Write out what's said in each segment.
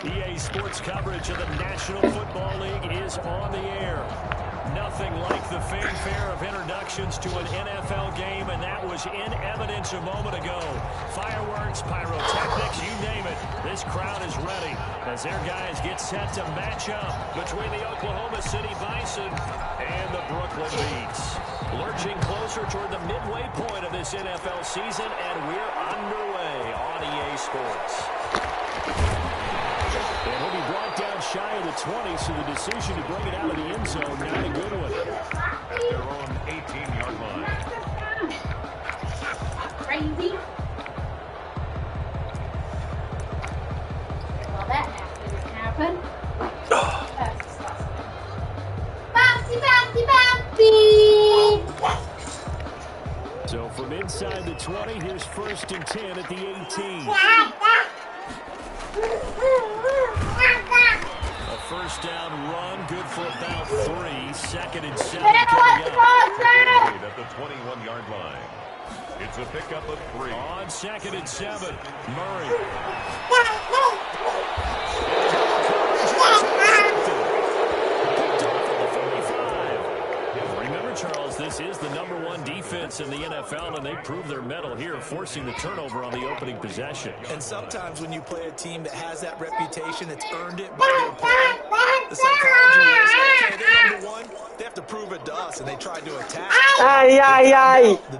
EA Sports coverage of the National Football League is on the air. Nothing like the fanfare of introductions to an NFL game, and that was in evidence a moment ago. Fireworks, pyrotechnics, you name it. This crowd is ready as their guys get set to match up between the Oklahoma City Bison and the Brooklyn Beats. Lurching closer toward the midway point of this NFL season, and we're underway on EA Sports. And he'll be brought down shy of the 20, so the decision to bring it out of the end zone, not a good one. At their own 18-yard line. Crazy. Well, that didn't happen. Bouncy, bouncy, bouncy! So from inside the 20, here's 1st and 10 at the 18. A first down run, good for about 3. 2nd and 7 coming up. At the 21-yard line. It's a pickup of 3. On 2nd and 7, Murray. Remember, Charles, this is the #1 defense in the NFL, and they prove their mettle here, forcing the turnover on the opening possession. And sometimes when you play a team that has that reputation, it's earned it by their play. The psychology is, okay, they're #1, they have to prove it to us, and they tried to attack.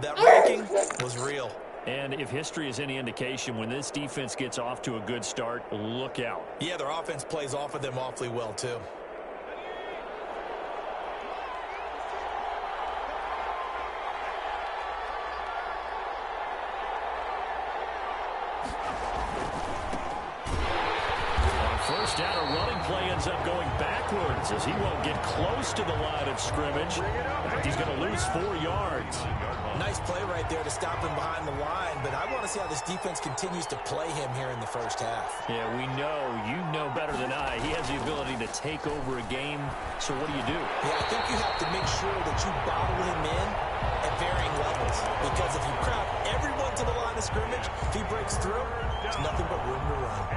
That ranking was real. And if history is any indication, when this defense gets off to a good start, look out. Yeah, their offense plays off of them awfully well, too. First down, a running play ends up going backwards as he won't get close to the line of scrimmage. In fact, he's going to lose 4 yards. Nice play right there to stop him behind the line, but I want to see how this defense continues to play him here in the first half. Yeah, we know. You know better than I. He has the ability to take over a game, so what do you do? Yeah, I think you have to make sure that you bottle him in at varying levels, because if you crowd everyone to the line of scrimmage, if he breaks through, there's nothing but room to run.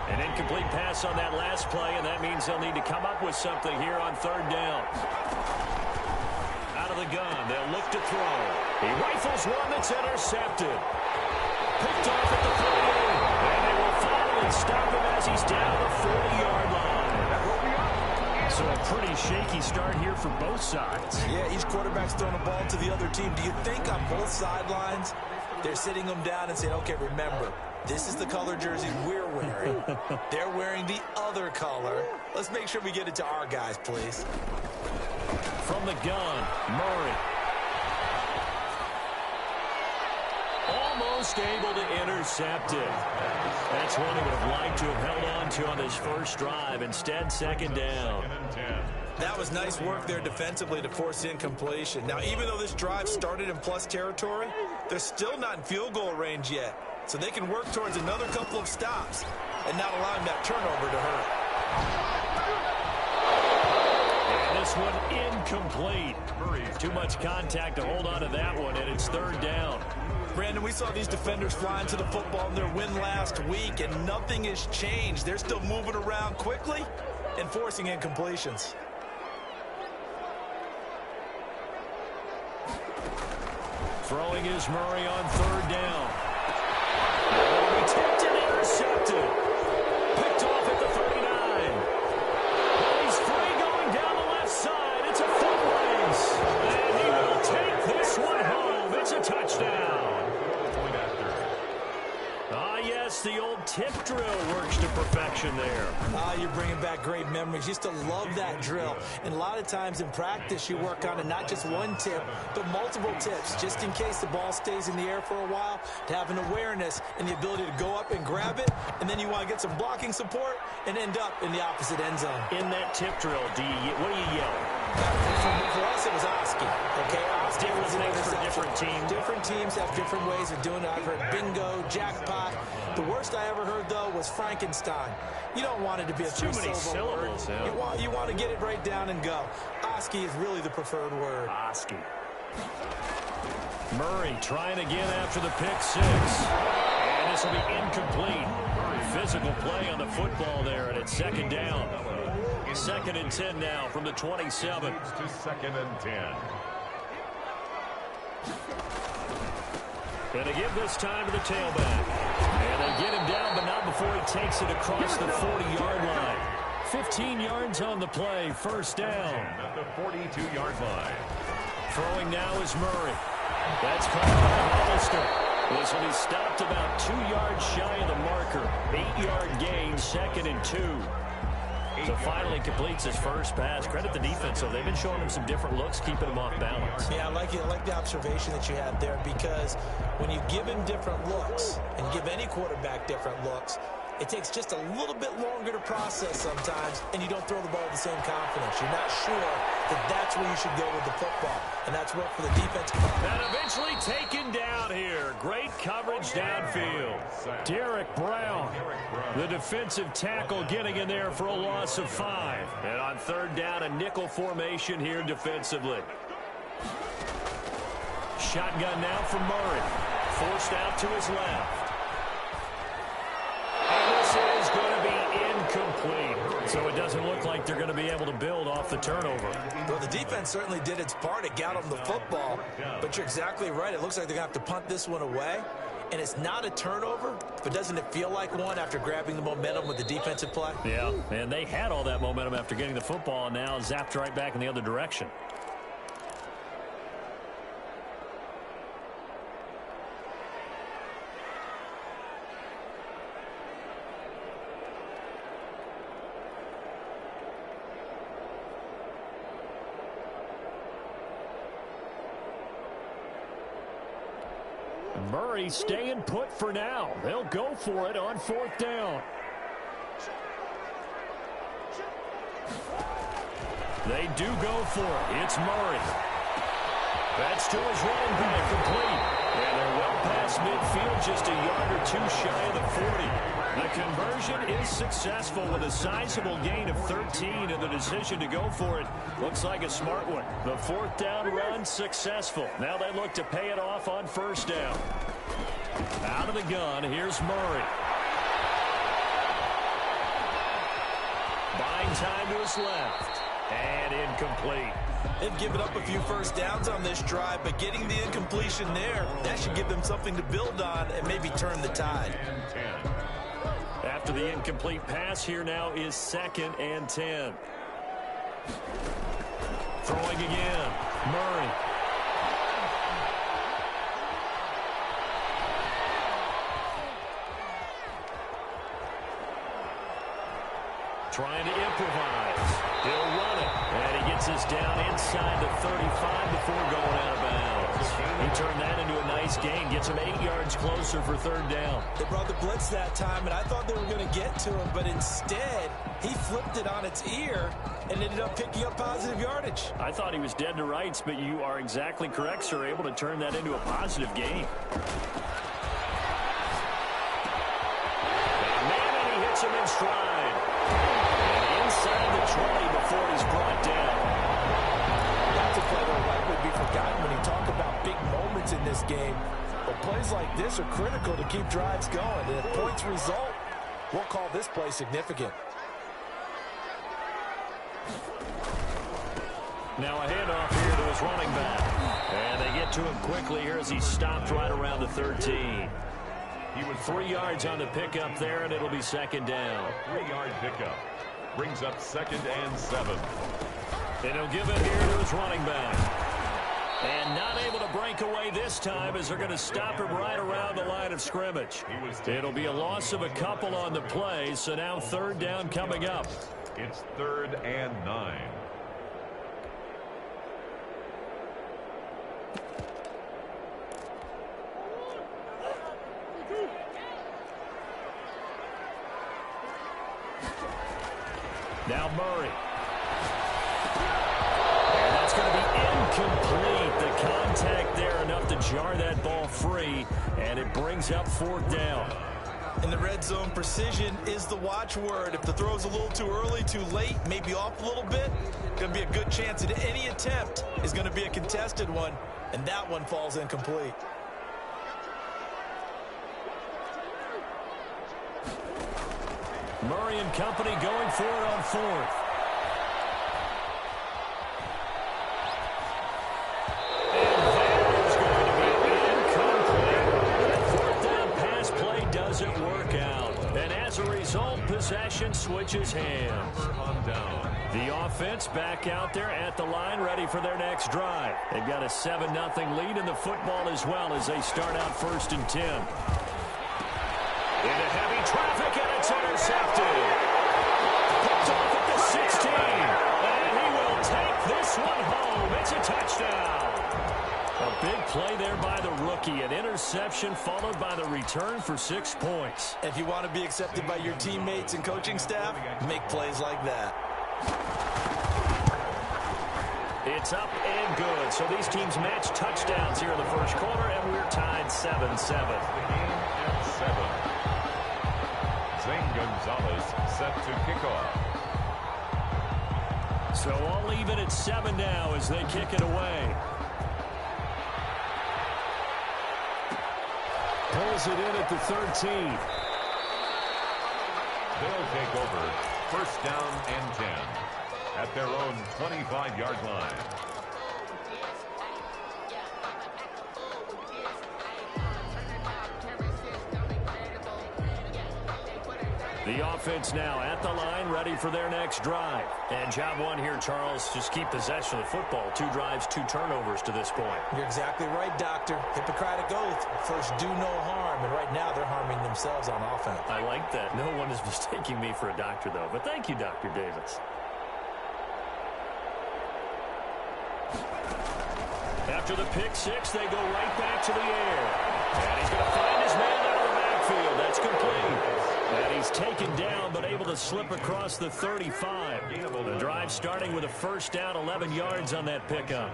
An incomplete pass on that last play, and that means they'll need to come up with something here on 3rd down. Out of the gun, they'll look to throw. He rifles one that's intercepted. Picked off at the 48, and they will follow and stop him as he's down the 40-yard line. So a pretty shaky start here for both sides. Yeah, each quarterback's throwing a ball to the other team. Do you think on both sidelines they're sitting them down and saying, okay, remember, this is the color jersey we're wearing. They're wearing the other color. Let's make sure we get it to our guys, please. From the gun, Murray. Almost able to intercept it. That's one he would have liked to have held on to on his first drive. Instead, 2nd down. That was nice work there defensively to force incompletion. Now, even though this drive started in plus territory, they're still not in field goal range yet. So they can work towards another couple of stops and not allowing that turnover to hurt. And this one incomplete. Too much contact to hold on to that one, and it's 3rd down. Brandon, we saw these defenders flying to the football in their win last week, and nothing has changed. They're still moving around quickly and forcing incompletions. Throwing is Murray on 3rd down. He tipped and intercepted. Picked off at the 39. He's free going down the left side. It's a foot race. And he will take this one home. It's a touchdown. Ah, yes, the old tip drill works to perfection there. You're bringing back great memories. Used to love that drill. And a lot of times in practice, you work on it, not just one tip, but multiple tips, just in case the ball stays in the air for a while, to have an awareness and the ability to go up and grab it, and then you want to get some blocking support and end up in the opposite end zone. In that tip drill, what do you yell? For us, it was Oski. Okay, Oski was an for interception. different teams. Different teams have different ways of doing it. I've heard bingo, jackpot. The worst I ever heard, though, was Frankenstein. You don't want it to be a too many syllables. Yeah. You want to get it right down and go. Oski is really the preferred word. Oski. Murray trying again after the pick 6. And this will be incomplete. physical play on the football there, and it's second down. Second and 10 now from the 27. To second and 10. And they give this time to the tailback. And they get him down, but not before he takes it across the 40-yard line. 15 yards on the play, first down. At the 42-yard line. Throwing now is Murray. That's caught by Hollister. This will be stopped about 2 yards shy of the marker. 8-yard gain, second and 2. So finally completes his first pass. Credit the defense, so they've been showing him some different looks, keeping him off balance. Yeah, I like it. I like the observation that you had there, because when you give him different looks and give any quarterback different looks, it takes just a little bit longer to process sometimes, and you don't throw the ball with the same confidence. You're not sure that that's where you should go with the football, and that's work for the defense. And eventually taken down here. Great coverage downfield. Derek Brown, the defensive tackle, getting in there for a loss of 5. And on third down, a nickel formation here defensively. Shotgun now from Murray. Forced out to his left. Is going to be incomplete. So it doesn't look like they're going to be able to build off the turnover. Well, the defense certainly did its part. It got them the football. But you're exactly right. It looks like they're going to have to punt this one away. And it's not a turnover, but doesn't it feel like one after grabbing the momentum with the defensive play? Yeah, and they had all that momentum after getting the football, and now zapped right back in the other direction. Murray staying put for now. They'll go for it on fourth down. They do go for it. It's Murray. That's to his running back, complete. And they're well past midfield, just a yard or two shy of the 40. The conversion is successful with a sizable gain of 13, and the decision to go for it looks like a smart one. The fourth down run successful. Now they look to pay it off on first down. Out of the gun, here's Murray. Buying time to his left. And incomplete. They've given up a few first downs on this drive, but getting the incompletion there, that should give them something to build on and maybe turn the tide. After the incomplete pass, here now is second and 10. Throwing again, Murray. Trying to improvise. He'll run it. And he gets us down inside the 35 before going out of bounds. He turned that into a nice gain. Gets him 8 yards closer for third down. They brought the blitz that time, and I thought they were going to get to him, but instead, he flipped it on its ear and ended up picking up positive yardage. I thought he was dead to rights, but you are exactly correct, sir. Able to turn that into a positive gain. And he hits him in stride. Inside the 20 before he's brought down. That's a play that will likely be forgotten when you talk about big moments in this game. But plays like this are critical to keep drives going. And if points result, we'll call this play significant. Now a handoff here to his running back. And they get to him quickly here as he stopped right around the 13. He was 3 yards on the pickup there, and it'll be second down. 3-yard pickup. Brings up second and 7. And he'll give it here to his running back. And not able to break away this time as they're going to stop him right around the line of scrimmage. It'll be a loss of a couple on the play, so now third down coming up. It's 3rd and 9. Now Murray. And that's going to be incomplete. The contact there enough to jar that ball free, and it brings up fourth down. In the red zone, precision is the watchword. If the throw's a little too early, too late, maybe off a little bit, going to be a good chance that any attempt is going to be a contested one, and that one falls incomplete. Murray and company going for it on fourth. And that is going to be incomplete. That fourth down pass play doesn't work out. And as a result, possession switches hands. The offense back out there at the line, ready for their next drive. They've got a 7-0 lead in the football as well as they start out 1st and 10. Into heavy traffic, and it's intercepted. Picked off at the 16. And he will take this one home. It's a touchdown. A big play there by the rookie. An interception followed by the return for 6 points. If you want to be accepted by your teammates and coaching staff, make plays like that. It's up and good. So these teams match touchdowns here in the first quarter, and we're tied 7-7. Zane Gonzalez set to kick off. So all even at 7 now as they kick it away. Pulls it in at the 13. They'll take over 1st down and 10 at their own 25-yard line. The offense now at the line, ready for their next drive. And job one here, Charles, just keep possession of the football. 2 drives, 2 turnovers to this point. You're exactly right, Doctor. Hippocratic oath. First, do no harm. And right now, they're harming themselves on offense. I like that. No one is mistaking me for a doctor, though. But thank you, Dr. Davis. After the pick 6, they go right back to the air. And he's going to find his man out of the backfield. That's complete. And he's taken down, but able to slip across the 35. The drive starting with a 1st down, 11 yards on that pickup.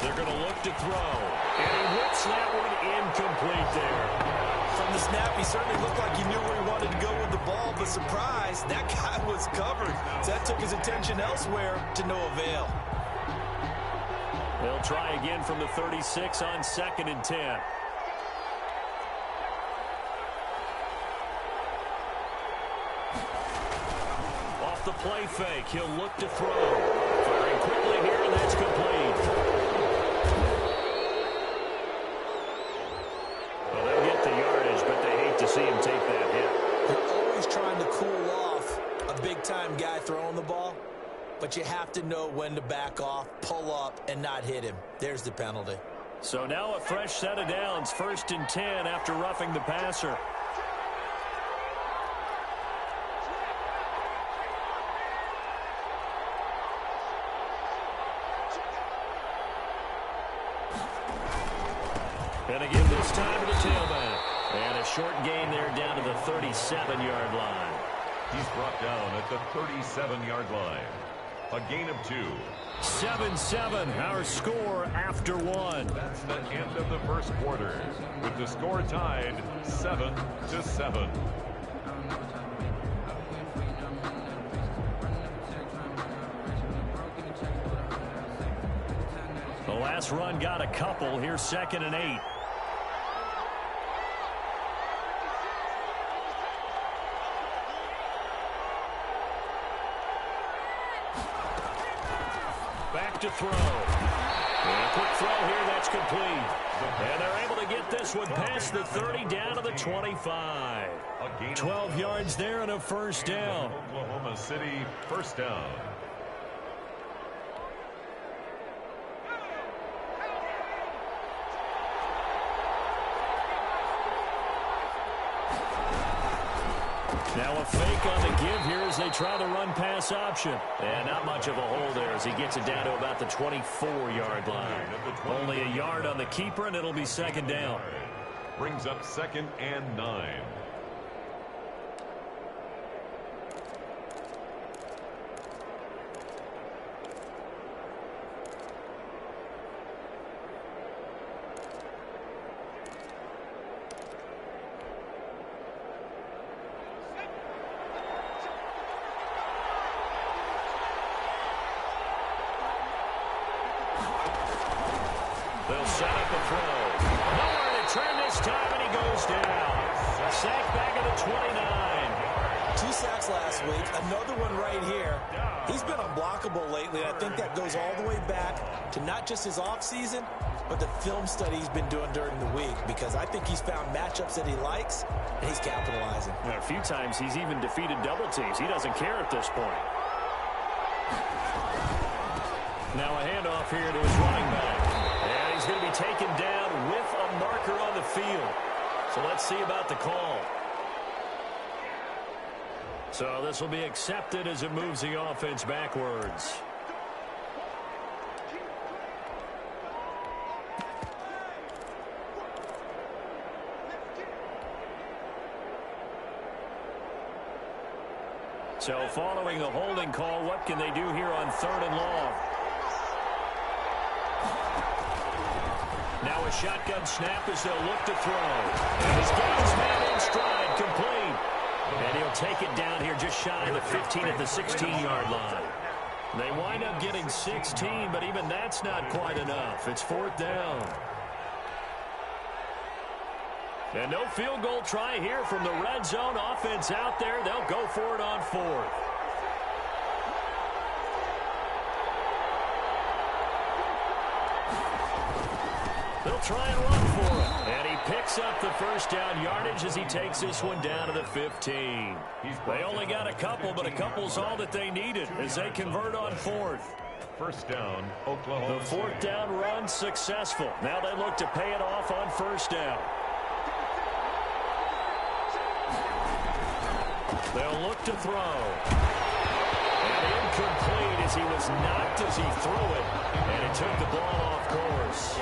They're going to look to throw. And he whips that one incomplete there. From the snap, he certainly looked like he knew where he wanted to go with the ball, but surprise, that guy was covered. So that took his attention elsewhere to no avail. They'll try again from the 36 on 2nd and 10. Off the play fake, he'll look to throw. Firing quickly here, and that's complete. Well, they'll get the yardage, but they hate to see him take that hit. You're always trying to cool off a big-time guy throwing the ball, but you have to know when to back off, pull up, and not hit him. There's the penalty. So now a fresh set of downs, 1st and 10 after roughing the passer. And again this time to the tailback. And a short gain there down to the 37-yard line. He's brought down at the 37-yard line. A gain of 2. 7-7, our score after 1. That's the end of the first quarter, with the score tied 7-7. The last run got a couple. Here's 2nd and 8. Back to throw. And a quick throw here, that's complete. And they're able to get this one past the 30 down to the 25. 12 yards there and a 1st down. Oklahoma City, 1st down. Now a fake on the give here as they try the run-pass option. And not much of a hole there as he gets it down to about the 24-yard line. Only a yard on the keeper, and it'll be 2nd down. Brings up 2nd and 9. They'll set up a throw. Nowhere to turn this time, and he goes down. Sack back at the 29. 2 sacks last week, another one right here. He's been unblockable lately, and I think that goes all the way back to not just his offseason, but the film study he's been doing during the week, because I think he's found matchups that he likes, and he's capitalizing. A few times he's even defeated double teams. He doesn't care at this point. Now a handoff here to his running back. And he's going to be taken down with a marker on the field. So let's see about the call. So this will be accepted as it moves the offense backwards. So following the holding call, what can they do here on 3rd and long? Now a shotgun snap as they'll look to throw. And his gains man in stride, complete. And he'll take it down here just shy of the 15 at the 16-yard line. They wind up getting 16, but even that's not quite enough. It's 4th down. And no field goal try here from the red zone. Offense out there. They'll go for it on 4th. They'll try and run for it. And he picks up the first down yardage as he takes this one down to the 15. They only got a couple, but a couple's all that they needed as they convert on 4th. First down, Oklahoma. The 4th down run successful. Now they look to pay it off on 1st down. They'll look to throw. And incomplete as he was knocked as he threw it. And it took the ball off course.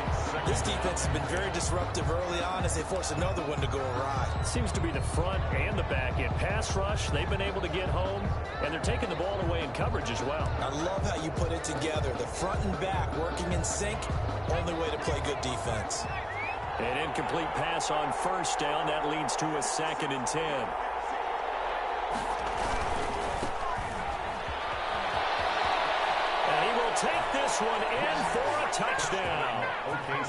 This defense has been very disruptive early on as they force another one to go awry. Seems to be the front and the back end. Pass rush, they've been able to get home. And they're taking the ball away in coverage as well. I love how you put it together. The front and back working in sync. Only way to play good defense. An incomplete pass on 1st down. That leads to a 2nd and 10. Take this one in for a touchdown.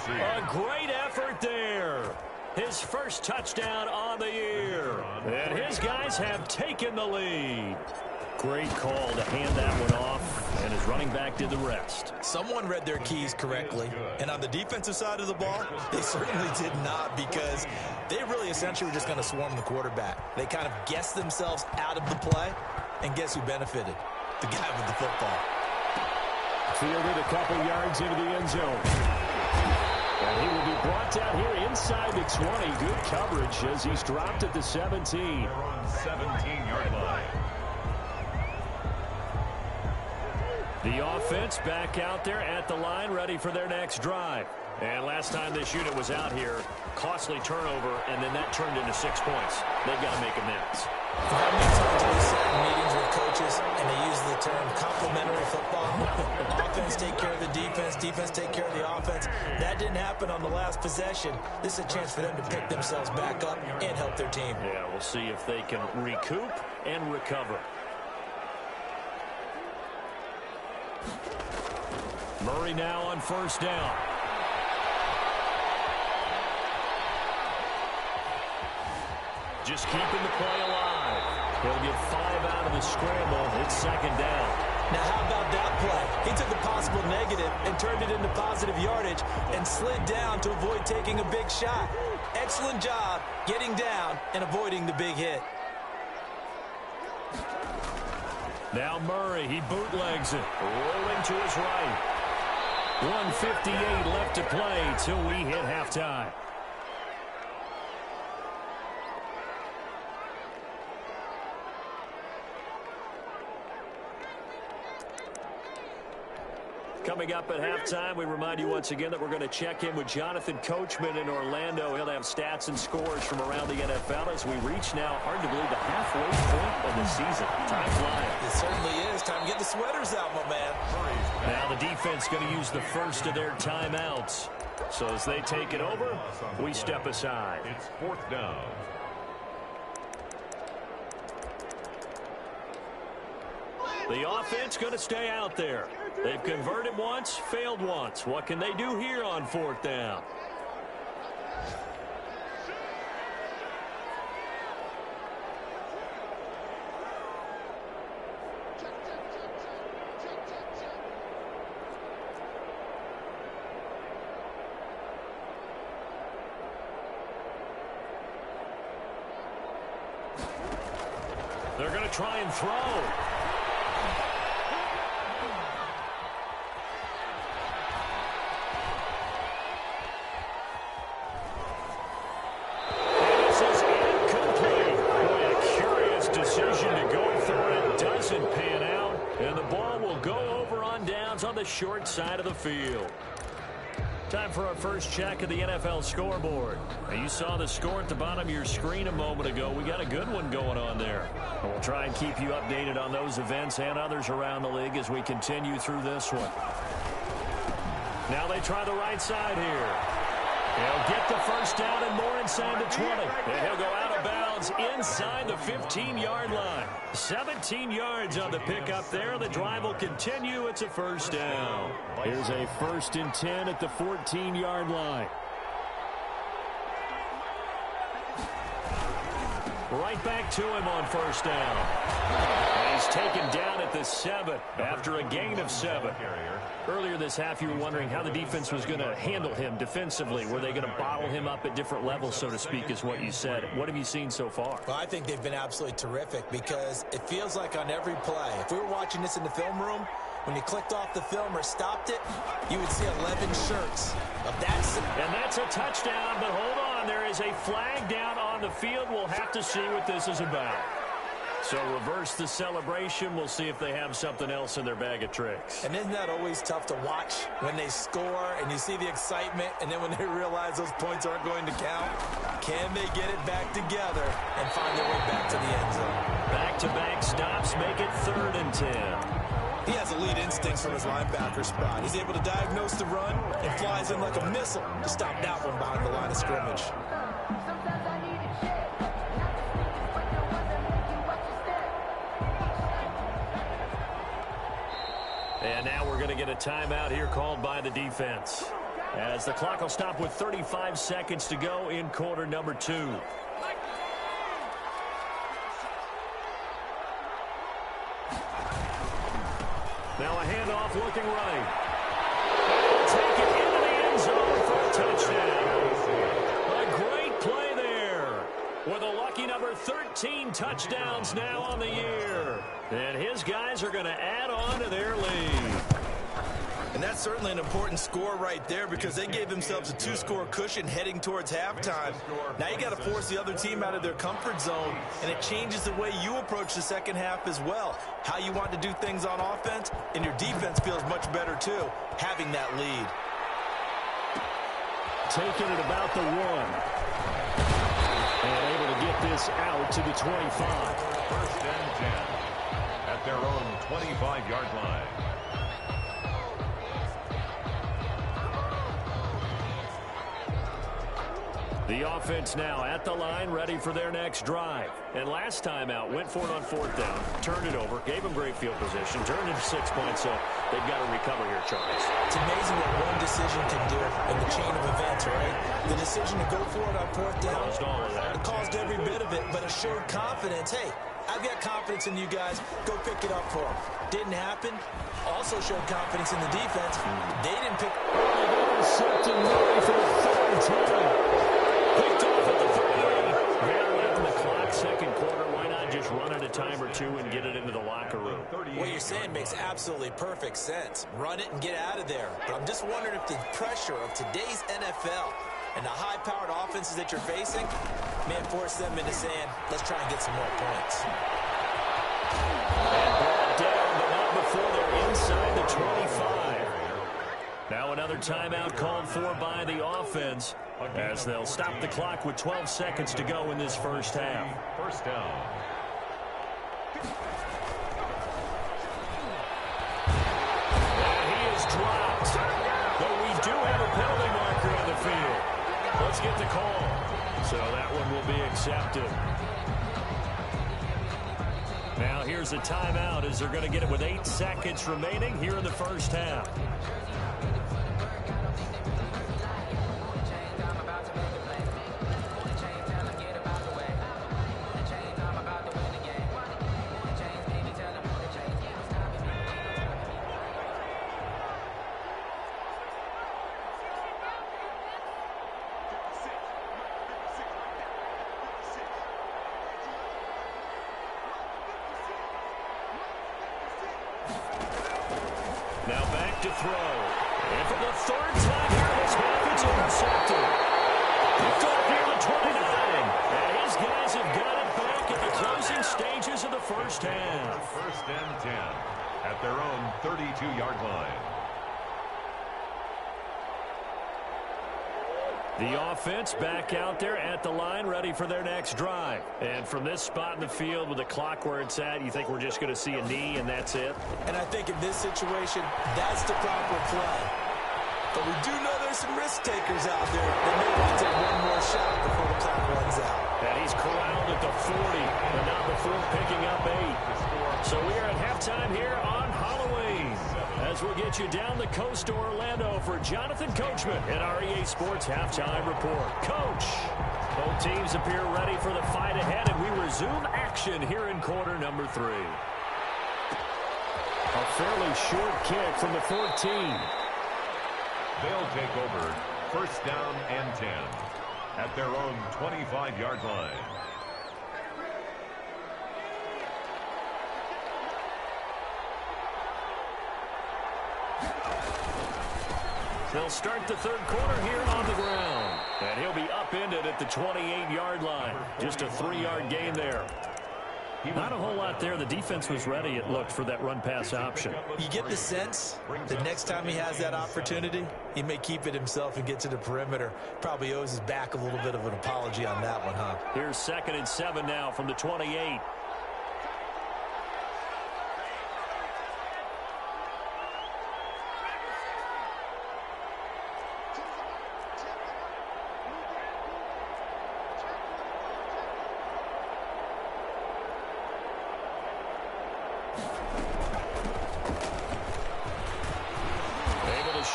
A great effort there. His first touchdown on the year. And his guys have taken the lead. Great call to hand that one off, and his running back did the rest. Someone read their keys correctly, and on the defensive side of the ball, they certainly did not, because they really essentially were just going to swarm the quarterback. They kind of guessed themselves out of the play, and guess who benefited? The guy with the football. Fielded a couple yards into the end zone. And he will be brought down here inside the 20. Good coverage as he's dropped at the 17. They're on 17-yard line. The offense back out there at the line, ready for their next drive. And last time this unit was out here, costly turnover, and then that turned into 6 points. They've got to make amends. How many times have we sat in meetings with coaches and they use the term complementary football? Offense take care of the defense, defense take care of the offense. That didn't happen on the last possession. This is a chance for them to pick themselves back up and help their team. Yeah, we'll see if they can recoup and recover. Murray now on 1st down. Just keeping the play alive. He'll get 5 out of the scramble. It's 2nd down. Now, how about that play? He took a possible negative and turned it into positive yardage and slid down to avoid taking a big shot. Excellent job getting down and avoiding the big hit. Now Murray, he bootlegs it. Rolling to his right. 1:58 left to play till we hit halftime. Coming up at halftime, we remind you once again that we're going to check in with Jonathan Coachman in Orlando. He'll have stats and scores from around the NFL as we reach now, hard to believe, the halfway point of the season. Time flying. It certainly is. Time to get the sweaters out, my man. Now the defense going to use the first of their timeouts. So as they take it over, we step aside. It's 4th down. The offense going to stay out there. They've converted once, failed once. What can they do here on 4th down? They're going to try and throw. And this is incomplete. Boy, a curious decision to go for it. Doesn't pan out. And the ball will go over on downs on the short side of the field. Time for our first check of the NFL scoreboard. Now, you saw the score at the bottom of your screen a moment ago. We got a good one going on there. We'll try and keep you updated on those events and others around the league as we continue through this one. Now they try the right side here. He'll get the first down and more inside the 20. And he'll go out of bounds inside the 15-yard line. 17 yards on the pickup there. The drive will continue. It's a first down. Here's a 1st and 10 at the 14-yard line. Right back to him on first down. And he's taken down at the 7 after a gain of 7. Earlier this half, you were wondering how the defense was going to handle him defensively. Were they going to bottle him up at different levels, so to speak, is what you said. What have you seen so far? Well, I think they've been absolutely terrific because it feels like on every play, if we were watching this in the film room, when you clicked off the film or stopped it, you would see 11 shirts of that. And that's a touchdown, but hold on. There is a flag down on the field. We'll have to see what this is about. So reverse the celebration. We'll see if they have something else in their bag of tricks. And isn't that always tough to watch when they score and you see the excitement and then when they realize those points aren't going to count? Can they get it back together and find their way back to the end zone? Back-to-back stops make it 3rd and 10. He has elite instincts from his linebacker spot. He's able to diagnose the run and flies in like a missile to stop that one behind the line of scrimmage. And now we're going to get a timeout here called by the defense, as the clock will stop with 35 seconds to go in quarter number 2. Now a handoff looking right. Take it into the end zone for a touchdown. A great play there with a lucky number 13 touchdowns now on the year. And his guys are going to add on to their lead. And that's certainly an important score right there because they gave themselves a 2-score cushion heading towards halftime. Now you got to force the other team out of their comfort zone, and it changes the way you approach the second half as well. How you want to do things on offense, and your defense feels much better too, having that lead. Taking it about the 1. And able to get this out to the 25. 1st and 10 at their own 25-yard line. The offense now at the line, ready for their next drive. And last time out, went for it on 4th down, turned it over, gave them great field position, turned it to 6 points, so they've got to recover here, Charles. It's amazing what one decision can do in the chain of events, right? The decision to go for it on 4th down, Caused all of that. It caused every bit of it, but it showed confidence. Hey, I've got confidence in you guys. Go pick it up for them. Didn't happen. Also showed confidence in the defense. They didn't pick. Intercepted Murray for the 3rd time. Picked off at the 38. They're letting the clock, second quarter. Why not just run it a time or two and get it into the locker room? What you're saying makes absolutely perfect sense. Run it and get out of there. But I'm just wondering if the pressure of today's NFL and the high-powered offenses that you're facing may force them into saying, let's try and get some more points. And brought down, but not before they're inside the 25. Now another timeout called for by the offense as they'll stop the clock with 12 seconds to go in this first half. 1st down. And he is dropped. But we do have a penalty marker on the field. Let's get the call. So that one will be accepted. Now here's a timeout as they're going to get it with 8 seconds remaining here in the first half. Now back to throw. And for the third time here this half, it's intercepted. Picked off here at 29. And his guys have got it back at the closing stages of the first half. First and 10 at their own 32-yard line. The offense back out there at the line, ready for their next drive. And from this spot in the field with the clock where it's at, you think we're just going to see a knee and that's it? And I think in this situation, that's the proper play. But we do know there's some risk takers out there that may want to take one more shot before the clock runs out. And he's corralled at the 40, but not before picking up 8. So we are at halftime here on Halloween. As we'll get you down the coast to Orlando for Jonathan Coachman at our EA Sports Halftime Report. Coach, both teams appear ready for the fight ahead, and we resume action here in quarter number 3. A fairly short kick from the 14. They'll take over first down and 10 at their own 25-yard line. They'll start the third quarter here on the ground. And he'll be upended at the 28-yard line. Just a 3-yard gain there. Not a whole lot there. The defense was ready, it looked, for that run-pass option. You get the sense that next time he has that opportunity, he may keep it himself and get to the perimeter. Probably owes his back a little bit of an apology on that one, huh? Here's 2nd and 7 now from the 28.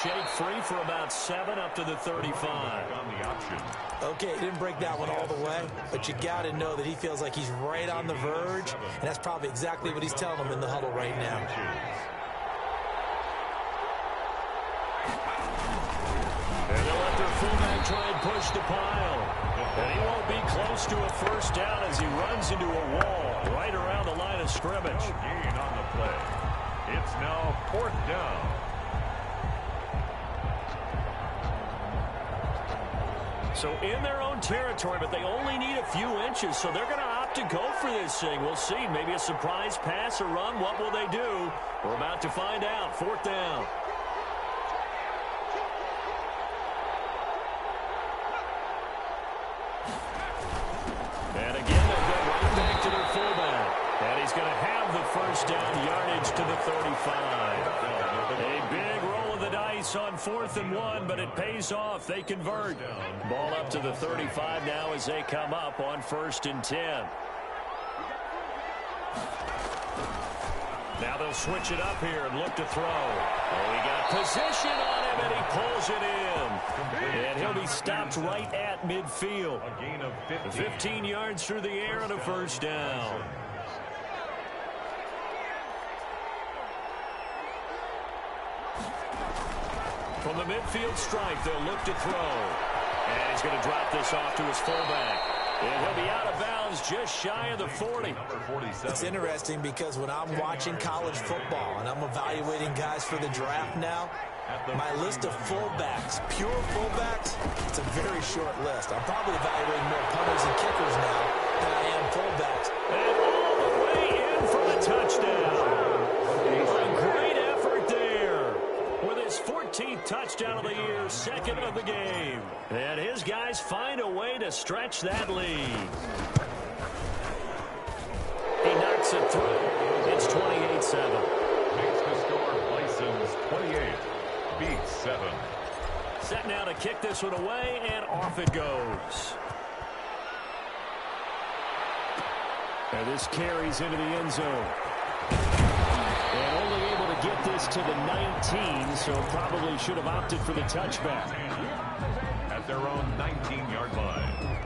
Shake free for about 7 up to the 35. Okay, he didn't break that one all the way, but you got to know that he feels like he's right on the verge, and that's probably exactly what he's telling them in the huddle right now. And they'll let their fullback try and push the pile. And he won't be close to a first down as he runs into a wall right around the line of scrimmage. No gain on the play. It's now 4th down. So in their own territory, but they only need a few inches, so they're going to opt to go for this thing. We'll see. Maybe a surprise pass or run. What will they do? We're about to find out. 4th down. And again, they'll go right back to their fullback. And he's going to have the first down yardage to the 35. A big roll of the dice on 4th and 1, but it pays off. They convert. Ball up to the 35 now as they come up on 1st and 10. Now they'll switch it up here and look to throw. Oh, he got position on him, and he pulls it in. And he'll be stopped right at midfield. A gain of 15 yards through the air and a first down. From the midfield stripe, they'll look to throw. And he's going to drop this off to his fullback. And he'll be out of bounds just shy of the 40. It's interesting because when I'm watching college football and I'm evaluating guys for the draft now, my list of fullbacks, pure fullbacks, it's a very short list. I'm probably evaluating more punters and kickers now than I am fullbacks. And all the way in for the touchdown. A great effort there with his 14th touchdown of the year, 2nd of the game. And his guys find a way to stretch that lead. He knocks it through. It's 28-7. Makes the score Bison's 28. Beats 7. Set now to kick this one away, and off it goes. And this carries into the end zone. And only able to get this to the 19, so probably should have opted for the touchback. At their own 19-yard line.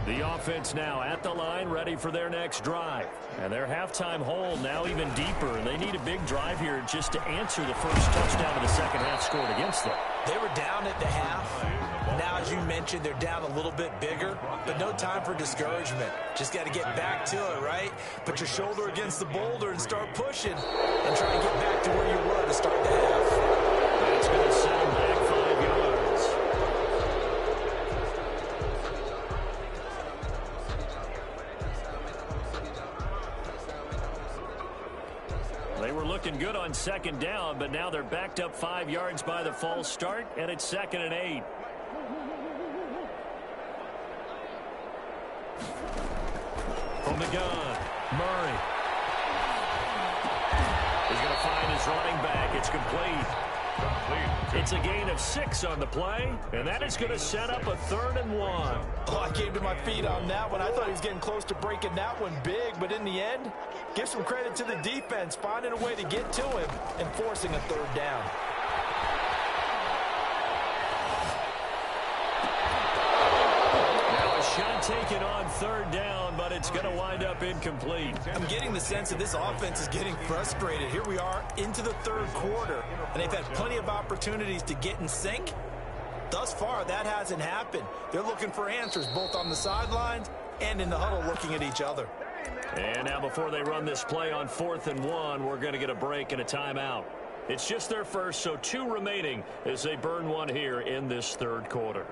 The offense now at the line, ready for their next drive. And their halftime hole now even deeper. They need a big drive here just to answer the first touchdown of the second half scored against them. They were down at the half. Now, as you mentioned, they're down a little bit bigger, but no time for discouragement. Just got to get back to it, right? Put your shoulder against the boulder and start pushing and try and get back to where you were to start the half. That's going to set them back 5 yards. They were looking good on second down, but now they're backed up 5 yards by the false start, and it's 2nd and 8. From the gun, Murray. He's going to find his running back. It's complete. It's a gain of 6 on the play, and that is going to set up a 3rd and 1. Oh, I came to my feet on that one. I thought he was getting close to breaking that one big, but in the end, give some credit to the defense, finding a way to get to him and forcing a 3rd down. Now a shot taken on 3rd down, but it's going to wind up incomplete. I'm getting the sense that this offense is getting frustrated. Here we are into the 3rd quarter, and they've had plenty of opportunities to get in sync. Thus far, that hasn't happened. They're looking for answers both on the sidelines and in the huddle looking at each other. And now before they run this play on 4th and 1, we're going to get a break and a timeout. It's just their first, so 2 remaining as they burn one here in this 3rd quarter.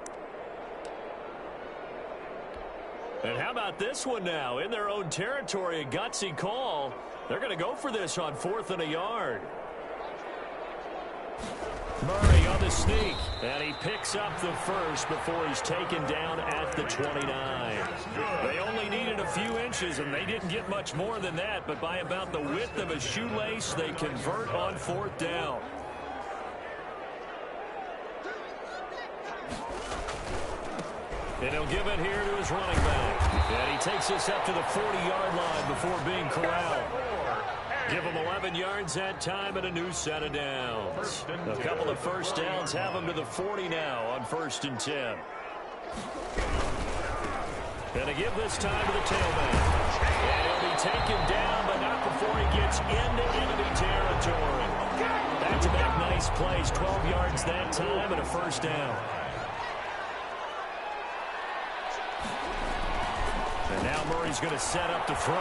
And how about this one now? In their own territory, a gutsy call. They're going to go for this on 4th and a yard. Murray on the sneak, and he picks up the first before he's taken down at the 29. They only needed a few inches, and they didn't get much more than that, but by about the width of a shoelace, they convert on 4th down. And he'll give it here to his running back. And he takes this up to the 40-yard line before being corralled. Give him 11 yards that time and a new set of downs. A couple of first downs have him to the 40 now on 1st and 10. And to give this time to the tailback. And he'll be taken down, but not before he gets into enemy territory. Back-to-back nice plays, 12 yards that time and a first down. And now Murray's going to set up to throw.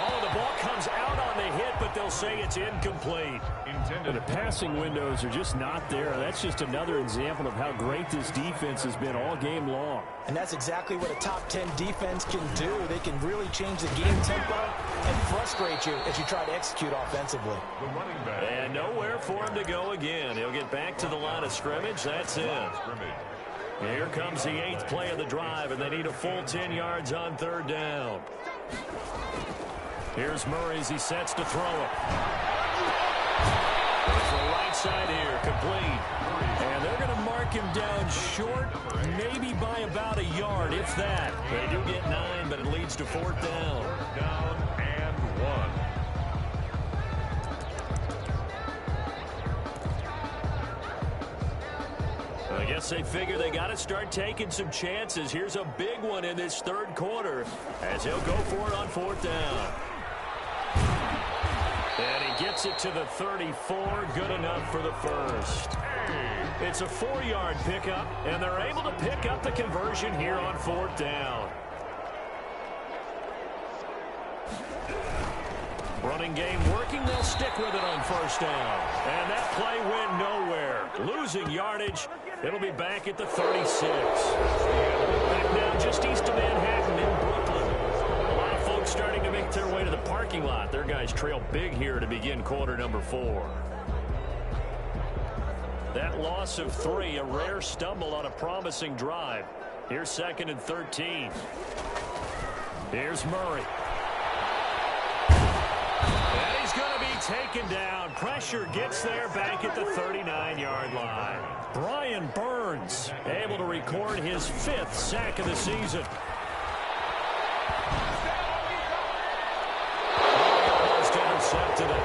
Oh, the ball comes out on the hit, but they'll say it's incomplete. And the passing windows are just not there. That's just another example of how great this defense has been all game long. And that's exactly what a top 10 defense can do. They can really change the game tempo and frustrate you as you try to execute offensively. And nowhere for him to go again. He'll get back to the line of scrimmage. That's it. Here comes the 8th play of the drive, and they need a full 10 yards on 3rd down. Here's Murray as he sets to throw it. To the right side here, complete. And they're going to mark him down short, maybe by about a yard, if that. They do get 9, but it leads to 4th down. 4th down and 1. I guess they figure they got to start taking some chances. Here's a big one in this 3rd quarter as he'll go for it on 4th down. And he gets it to the 34. Good enough for the first. It's a 4-yard pickup, and they're able to pick up the conversion here on 4th down. Running game working. They'll stick with it on 1st down. And that play went nowhere. Losing yardage. It'll be back at the 36. Back now just east of Manhattan in Brooklyn. A lot of folks starting to make their way to the parking lot. Their guys trail big here to begin quarter number 4. That loss of 3, a rare stumble on a promising drive. Here's 2nd and 13. Here's Murray. And he's going to be taken down. Pressure gets there back at the 39-yard line. Brian Burns able to record his 5th sack of the season. Almost intercepted it.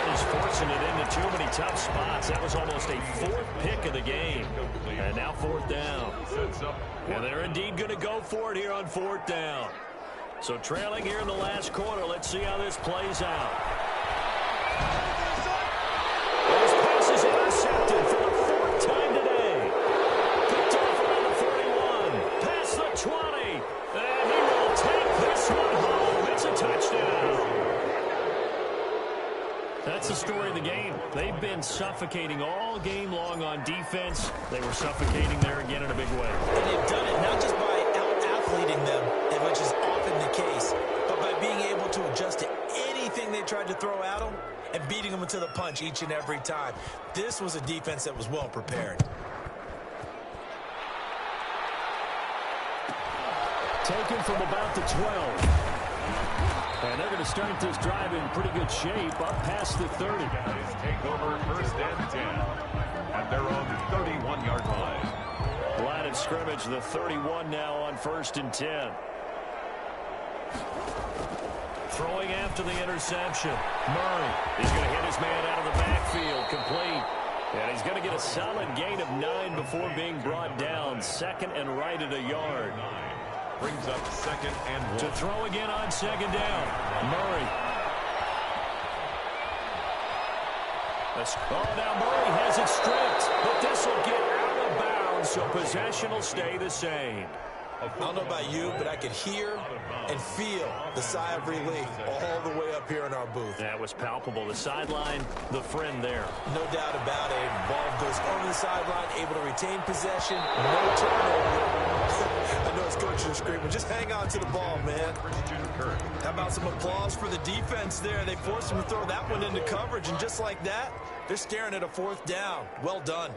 He's forcing it into too many tough spots. That was almost a 4th pick of the game. And now 4th down. And they're indeed going to go for it here on 4th down. So trailing here in the last quarter. Let's see how this plays out. This pass is intercepted for the 4th time today. Picked off around the 41. Past the 20. And he will take this one home. It's a touchdown. That's the story of the game. They've been suffocating all game long on defense. They were suffocating there again in a big way. And they've done it not just by out-athleting them, which is often the case, but by being able to adjust to anything they tried to throw at them and beating them to the punch each and every time. This was a defense that was well prepared. Taken from about the 12. And they're going to start this drive in pretty good shape up past the 30. Guys take over 1st and 10 at their own 31-yard line. Line of scrimmage, the 31 now on 1st and 10. Throwing after the interception. Murray. He's going to hit his man out of the backfield. Complete. And he's going to get a solid gain of 9 before being brought down. 2nd and right at a yard. Brings up 2nd and 1. To throw again on 2nd down. Murray. Oh, now Murray has it stripped. But this will get out of bounds, so possession will stay the same. I don't know about you, but I could hear and feel the sigh of relief all the way up here in our booth. That was palpable. The sideline, the friend there. No doubt about it. Ball goes over the sideline, able to retain possession. No turnover. I know his coach is screaming, just hang on to the ball, man. How about some applause for the defense there? They forced him to throw that one into coverage, and just like that, they're staring at a 4th down. Well done.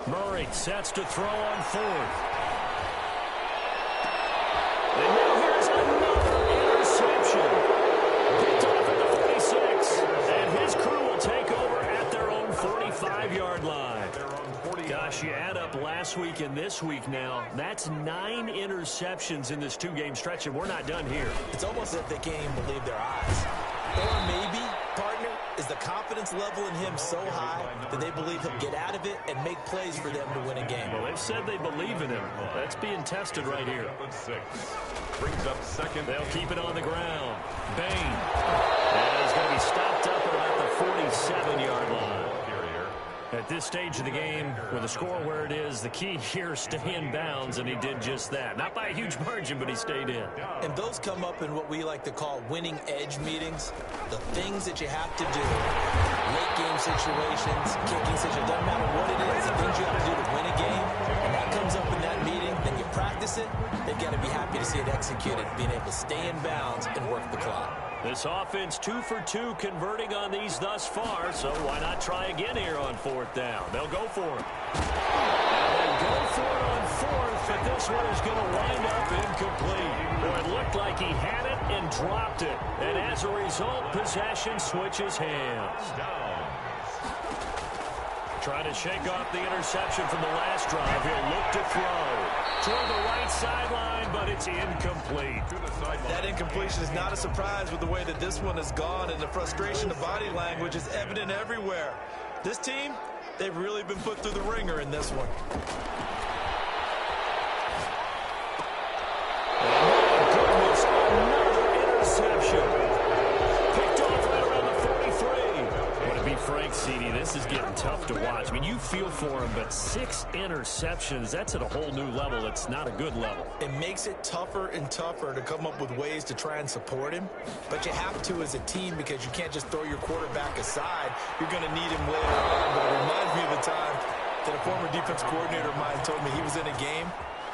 Murray sets to throw on 4th. And now here's another interception. Picked off at the 46. And his crew will take over at their own 45-yard line. Gosh, you add up last week and this week now. That's 9 interceptions in this 2-game stretch, and we're not done here. It's almost as if they can't even believe their eyes. Or maybe, partner, is the confidence level in him so high that they believe he'll get out of it and make plays for them to win a game. Well, they've said they believe in him. That's being tested right here. Brings up 2nd. They'll keep it on the ground. Bain. And he's going to be stopped up at about the 47-yard line. At this stage of the game, with the score where it is, the key here, stay in bounds, and he did just that. Not by a huge margin, but he stayed in. And those come up in what we like to call winning edge meetings. The things that you have to do. Late game situations, kicking situations, doesn't matter what it is, the things you have to do to win a game. And that comes up in that meeting, then you practice it. They've got to be happy to see it executed, being able to stay in bounds and work the clock. This offense 2 for 2 converting on these thus far, so why not try again here on 4th down? They'll go for it. And they go for it on 4th, but this one is going to wind up incomplete. Boy, it looked like he had it and dropped it. And as a result, possession switches hands. Trying to shake off the interception from the last drive. He'll look to throw. Toward the right sideline, but it's incomplete. That incompletion is not a surprise with the way that this one has gone, and the frustration, the body language is evident everywhere. This team, they've really been put through the ringer in this one. Oh, goodness, another interception. Picked off right around the 43. Would it be Frank, CD? This is getting tough to watch. I mean, you feel for him, but 6 interceptions, that's at a whole new level. It's not a good level. It makes it tougher and tougher to come up with ways to try and support him, but you have to as a team because you can't just throw your quarterback aside. You're going to need him later on, but it reminds me of the time that a former defense coordinator of mine told me he was in a game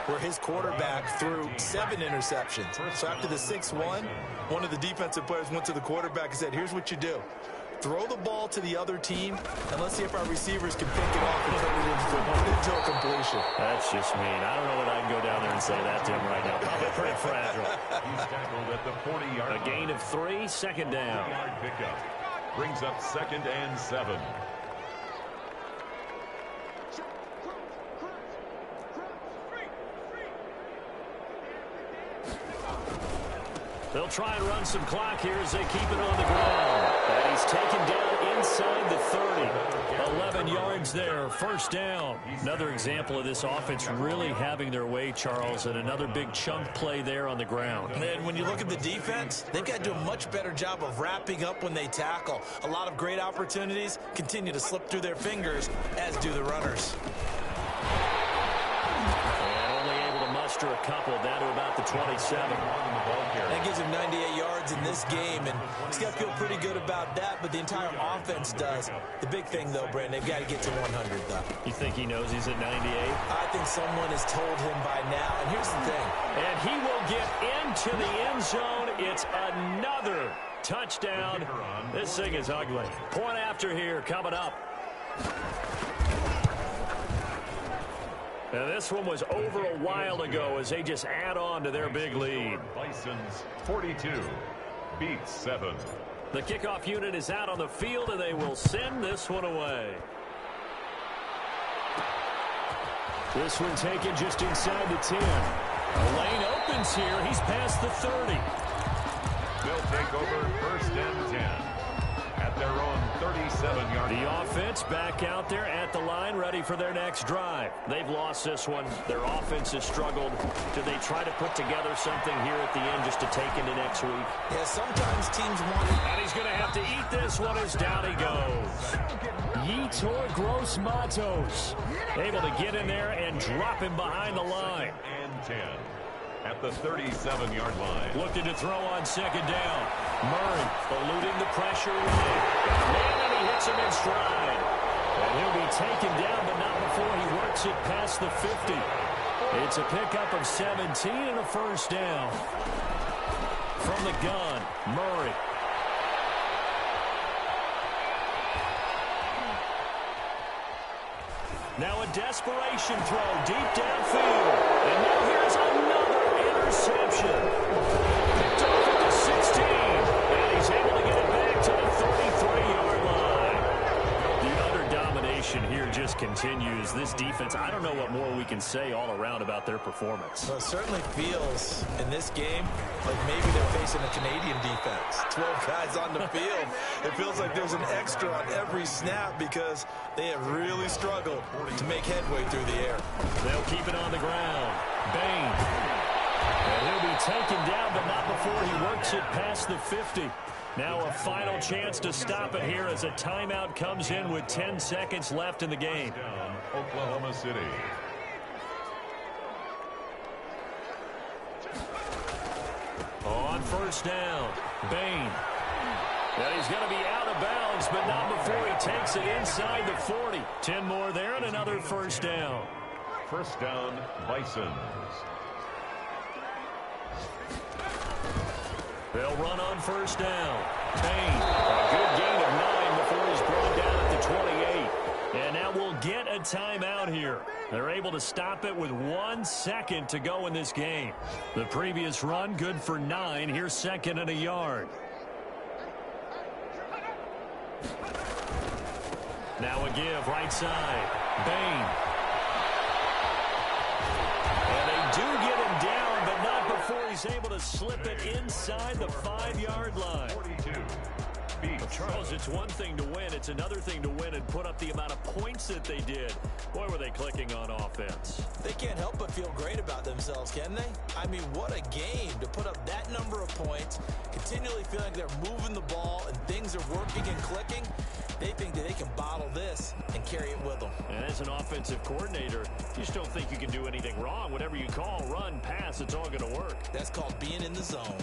where his quarterback threw 7 interceptions. So after the 6-1, one of the defensive players went to the quarterback and said, here's what you do. throw the ball to the other team, and let's see if our receivers can pick it off and turn it into a completion. That's just mean. I don't know that I can go down there and say that to him right now. Probably pretty fragile. He's tackled at the 40-yard line. A gain of 3, second down. 40-yard pickup. Brings up 2nd and 7. They'll try and run some clock here as they keep it on the ground. And he's taken down inside the 30. 11 yards there, first down. Another example of this offense really having their way, Charles, and another big chunk play there on the ground. And when you look at the defense, they've got to do a much better job of wrapping up when they tackle. A lot of great opportunities continue to slip through their fingers, as do the runners. A couple down to about the 27. That gives him 98 yards in this game, and he's got to feel pretty good about that, but the entire offense does. The big thing, though, Brandon, they've got to get to 100, though. You think he knows he's at 98? I think someone has told him by now, and here's the thing. And he will get into the end zone. It's another touchdown. This thing is ugly. Point after here coming up. Now, this one was over a while ago as they just add on to their big lead. Bison's 42 beats 7. The kickoff unit is out on the field, and they will send this one away. This one taken just inside the 10. The lane opens here. He's past the 30. They'll take over 1st and 10 at their own 37-yard line. The offense back out there at the line, ready for their next drive. They've lost this one. Their offense has struggled. Do they try to put together something here at the end just to take into next week? Yeah, sometimes teams want it. And he's going to have to eat this one as down he goes. Yetur Gross Matos able to get in there and drop him behind the line. And 10 at the 37-yard line. Looking to throw on second down. Murray eluding the pressure. And he hits him in stride. And he'll be taken down, but not before he works it past the 50. It's a pickup of 17 and a first down. From the gun, Murray. Now a desperation throw deep downfield. And now here's another interception. Picked off at the 16. And he's able to get it back to the 33-yard line. The utter domination here just continues. This defense, I don't know what more we can say all around about their performance. Well, it certainly feels in this game like maybe they're facing a Canadian defense. 12 guys on the field. It feels like there's an extra on every snap because they have really struggled to make headway through the air. They'll keep it on the ground. Bain. And he'll be taken down, but not before he works it past the 50. Now a final chance to stop it here as a timeout comes in with 10 seconds left in the game. Oklahoma City. On first down, Bain. And he's going to be out of bounds, but not before he takes it inside the 40. 10 more there and another first down. First down, Bisons. They'll run on first down. Bain, a good gain of 9 before he's brought down at the 28. And now we'll get a timeout here. They're able to stop it with 1 second to go in this game. The previous run, good for 9. Here's second and a yard. Now a give, right side. Bain. And they do get him down, but not before he's able to slip it inside the 5-yard line. 42. Charles, it's one thing to win. It's another thing to win and put up the amount of points that they did. Boy, were they clicking on offense. They can't help but feel great about themselves, can they? I mean, what a game to put up that number of points, continually feeling like they're moving the ball and things are working and clicking. They think that they can bottle this and carry it with them. And as an offensive coordinator, you just don't think you can do anything wrong. Whatever you call, run, pass, it's all going to work. That's called being in the zone.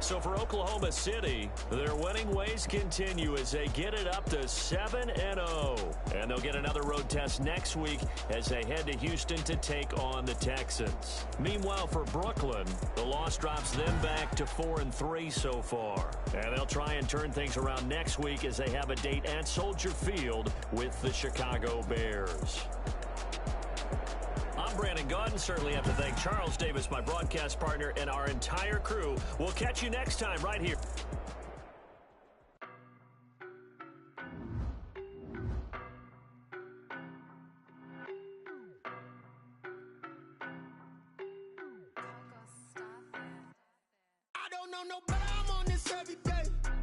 So for Oklahoma City, their winning ways continue as they get it up to 7-0. And they'll get another road test next week as they head to Houston to take on the Texans. Meanwhile, for Brooklyn, the loss drops them back to 4-3 so far. And they'll try and turn things around next week as they have a date at Soldier Field with the Chicago Bears. I'm Brandon Gaudin. Certainly have to thank Charles Davis, my broadcast partner, and our entire crew. We'll catch you next time right here. I don't know nobody, I'm on this every day.